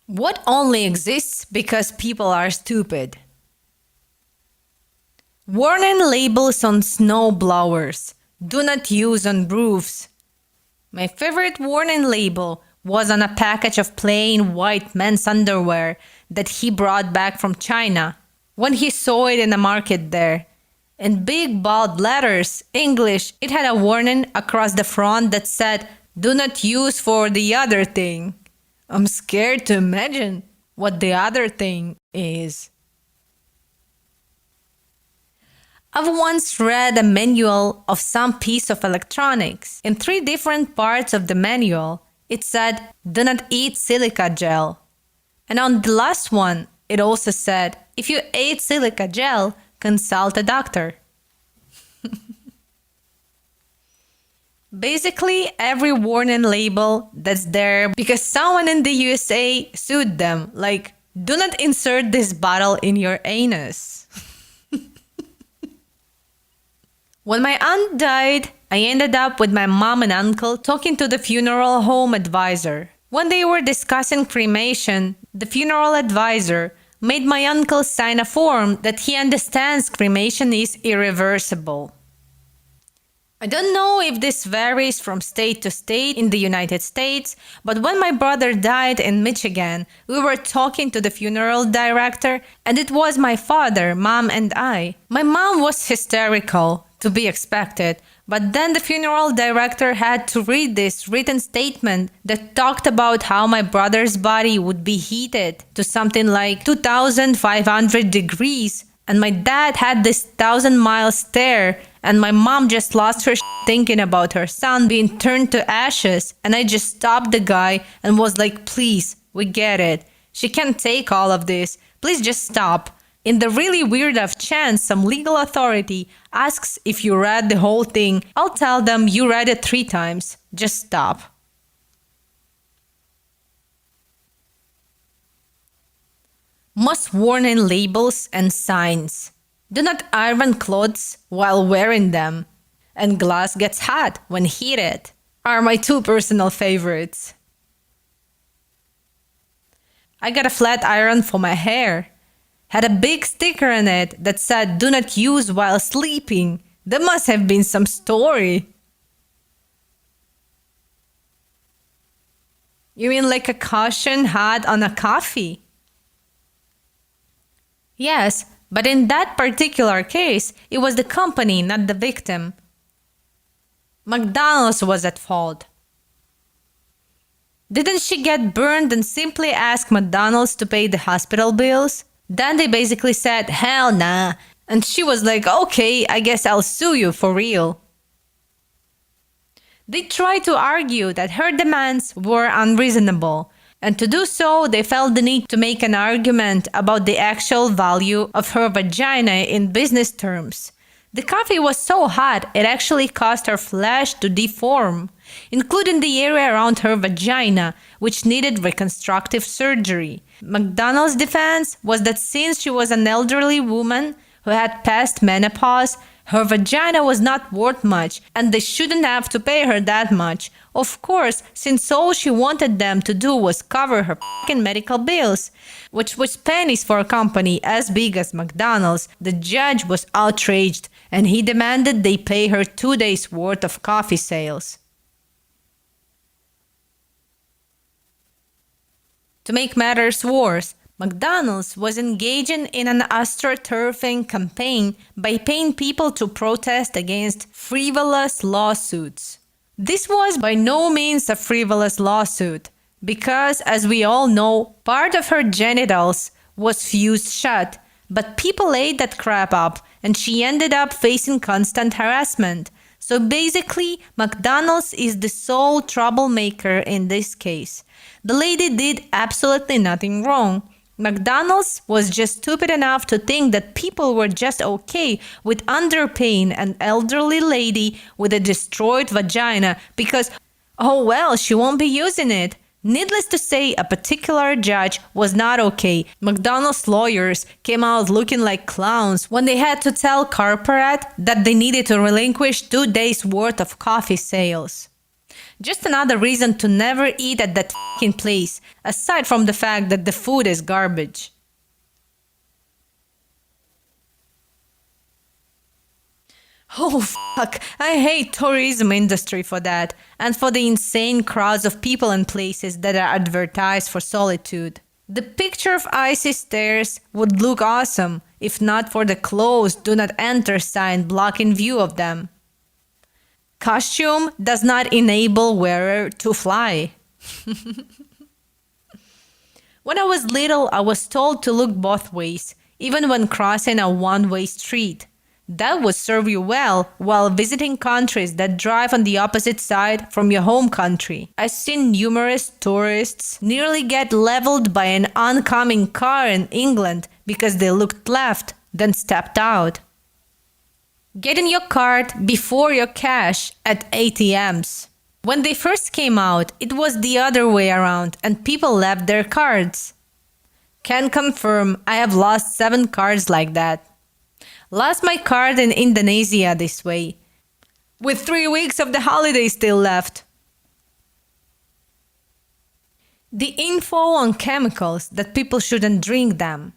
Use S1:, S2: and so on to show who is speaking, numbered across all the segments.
S1: What only exists because people are stupid? Warning labels on snow blowers. Do not use on roofs. My favorite warning label was on a package of plain white men's underwear that he brought back from China when he saw it in the market there. In big bold letters, English, it had a warning across the front that said, "Do not use for the other thing." I'm scared to imagine what the other thing is. I've once read a manual of some piece of electronics. In 3 different parts of the manual, it said, "Do not eat silica gel." And on the last one, it also said, "If you ate silica gel, consult a doctor." Basically, every warning label that's there because someone in the USA sued them, like, "Do not insert this bottle in your anus." When my aunt died, I ended up with my mom and uncle talking to the funeral home advisor. When they were discussing cremation, the funeral advisor made my uncle sign a form that he understands cremation is irreversible. I don't know if this varies from state to state in the United States, but when my brother died in Michigan, we were talking to the funeral director, and it was my father, mom, and I. My mom was hysterical, to be expected, but then the funeral director had to read this written statement that talked about how my brother's body would be heated to something like 2,500 degrees, and my dad had this 1,000-mile stare, and my mom just lost her thinking about her son being turned to ashes, and I just stopped the guy and was like, "Please, we get it. She can't take all of this. Please just stop." In the really weird off chance some legal authority asks if you read the whole thing, I'll tell them you read it 3 times. Just stop. Must warning labels and signs. Do not iron clothes while wearing them. And glass gets hot when heated are my 2 personal favorites. I got a flat iron for my hair. Had a big sticker on it that said, "Do not use while sleeping." There must have been some story. You mean like a caution had on a coffee? Yes, but in that particular case, it was the company, not the victim. McDonald's was at fault. Didn't she get burned and simply ask McDonald's to pay the hospital bills? Then they basically said, "Hell nah." And she was like, "Okay, I guess I'll sue you for real." They tried to argue that her demands were unreasonable, and to do so, they felt the need to make an argument about the actual value of her vagina in business terms. The coffee was so hot, it actually caused her flesh to deform, including the area around her vagina, which needed reconstructive surgery. McDonald's defense was that since she was an elderly woman who had passed menopause, her vagina was not worth much, and they shouldn't have to pay her that much. Of course, since all she wanted them to do was cover her f***ing medical bills, which was pennies for a company as big as McDonald's, the judge was outraged, and he demanded they pay her 2 days' worth of coffee sales. To make matters worse, McDonald's was engaging in an astroturfing campaign by paying people to protest against frivolous lawsuits. This was by no means a frivolous lawsuit, because, as we all know, part of her genitals was fused shut, but people ate that crap up, and she ended up facing constant harassment. So basically, McDonald's is the sole troublemaker in this case. The lady did absolutely nothing wrong. McDonald's was just stupid enough to think that people were just okay with underpaying an elderly lady with a destroyed vagina because, oh well, she won't be using it. Needless to say, a particular judge was not okay. McDonald's lawyers came out looking like clowns when they had to tell corporate that they needed to relinquish 2 days' worth of coffee sales. Just another reason to never eat at that fucking place, aside from the fact that the food is garbage. Oh fuck, I hate tourism industry for that, and for the insane crowds of people and places that are advertised for solitude. The picture of icy stairs would look awesome if not for the closed do not enter sign blocking view of them. Costume does not enable wearer to fly. When I was little, I was told to look both ways, even when crossing a one-way street. That would serve you well while visiting countries that drive on the opposite side from your home country. I've seen numerous tourists nearly get leveled by an oncoming car in England because they looked left, then stepped out. Getting your card before your cash at ATMs. When they first came out, it was the other way around and people left their cards. Can confirm I have lost 7 cards like that. Lost my card in Indonesia this way, with 3 weeks of the holiday still left. The info on chemicals that people shouldn't drink them.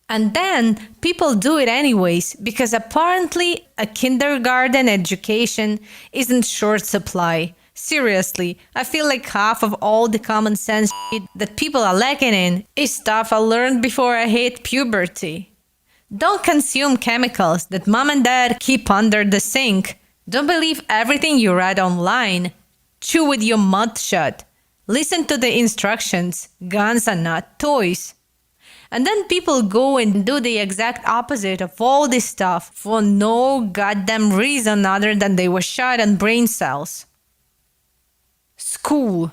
S1: And then people do it anyways because apparently a kindergarten education isn't short supply. Seriously, I feel like half of all the common sense shit that people are lacking in is stuff I learned before I hit puberty. Don't consume chemicals that mom and dad keep under the sink. Don't believe everything you read online. Chew with your mouth shut. Listen to the instructions. Guns are not toys. And then people go and do the exact opposite of all this stuff for no goddamn reason other than they were shot on brain cells. School.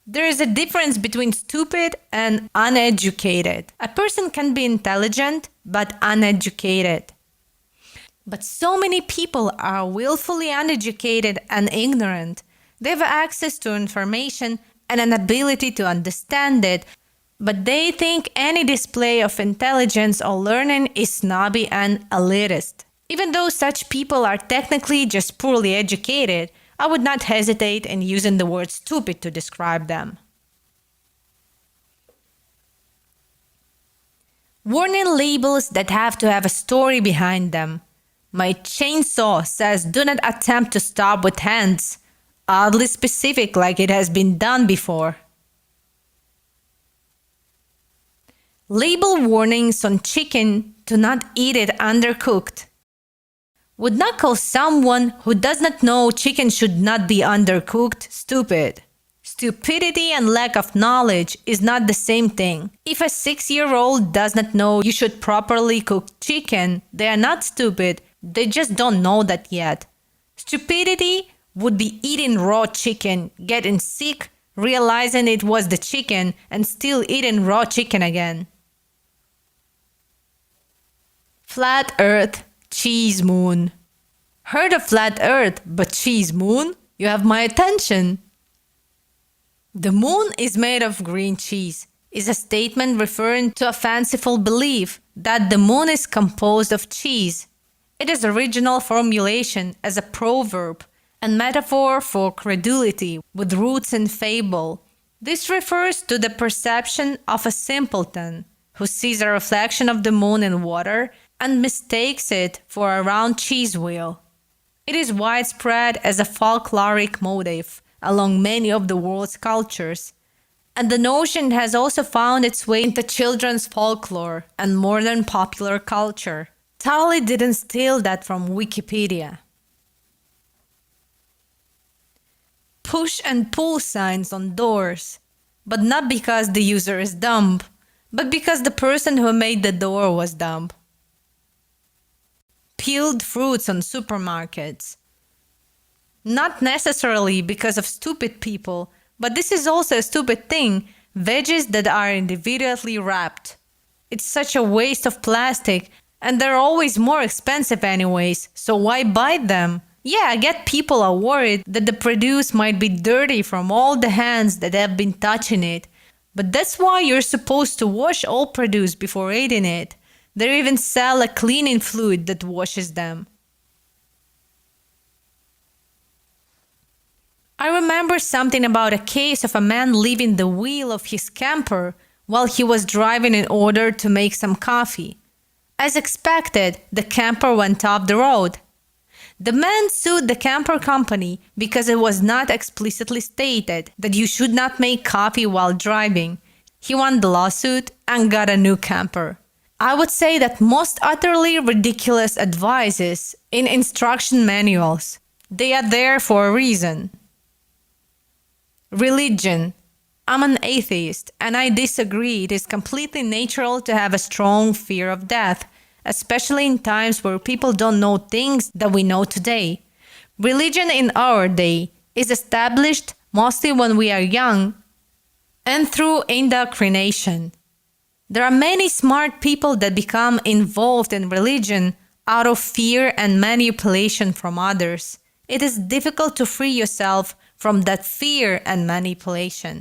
S1: There is a difference between stupid and uneducated. A person can be intelligent but uneducated. But so many people are willfully uneducated and ignorant. They have access to information and an ability to understand it, but they think any display of intelligence or learning is snobby and elitist. Even though such people are technically just poorly educated, I would not hesitate in using the word stupid to describe them. Warning labels that have to have a story behind them. My chainsaw says do not attempt to stab with hands. Oddly specific, like it has been done before. Label warnings on chicken to not eat it undercooked. Would not call someone who does not know chicken should not be undercooked stupid. Stupidity and lack of knowledge is not the same thing. If a 6-year-old does not know you should properly cook chicken, they are not stupid, they just don't know that yet. Stupidity would be eating raw chicken, getting sick, realizing it was the chicken, and still eating raw chicken again. Flat Earth, cheese moon. Heard of flat Earth, but cheese moon? You have my attention. The moon is made of green cheese is a statement referring to a fanciful belief that the moon is composed of cheese. It is original formulation as a proverb and metaphor for credulity with roots in fable. This refers to the perception of a simpleton who sees a reflection of the moon in water and mistakes it for a round cheese wheel. It is widespread as a folkloric motif along many of the world's cultures, and the notion has also found its way into children's folklore and modern popular culture. Totally didn't steal that from Wikipedia. Push and pull signs on doors, but not because the user is dumb, but because the person who made the door was dumb. Peeled fruits on supermarkets. Not necessarily because of stupid people, but this is also a stupid thing, veggies that are individually wrapped. It's such a waste of plastic, and they're always more expensive anyways, so why buy them? Yeah, I get people are worried that the produce might be dirty from all the hands that have been touching it, but that's why you're supposed to wash all produce before eating it. They even sell a cleaning fluid that washes them. I remember something about a case of a man leaving the wheel of his camper while he was driving in order to make some coffee. As expected, the camper went off the road. The man sued the camper company because it was not explicitly stated that you should not make coffee while driving. He won the lawsuit and got a new camper. I would say that most utterly ridiculous advices in instruction manuals. They are there for a reason. Religion. I'm an atheist and I disagree. It is completely natural to have a strong fear of death, especially in times where people don't know things that we know today. Religion in our day is established mostly when we are young and through indoctrination. There are many smart people that become involved in religion out of fear and manipulation from others. It is difficult to free yourself from that fear and manipulation.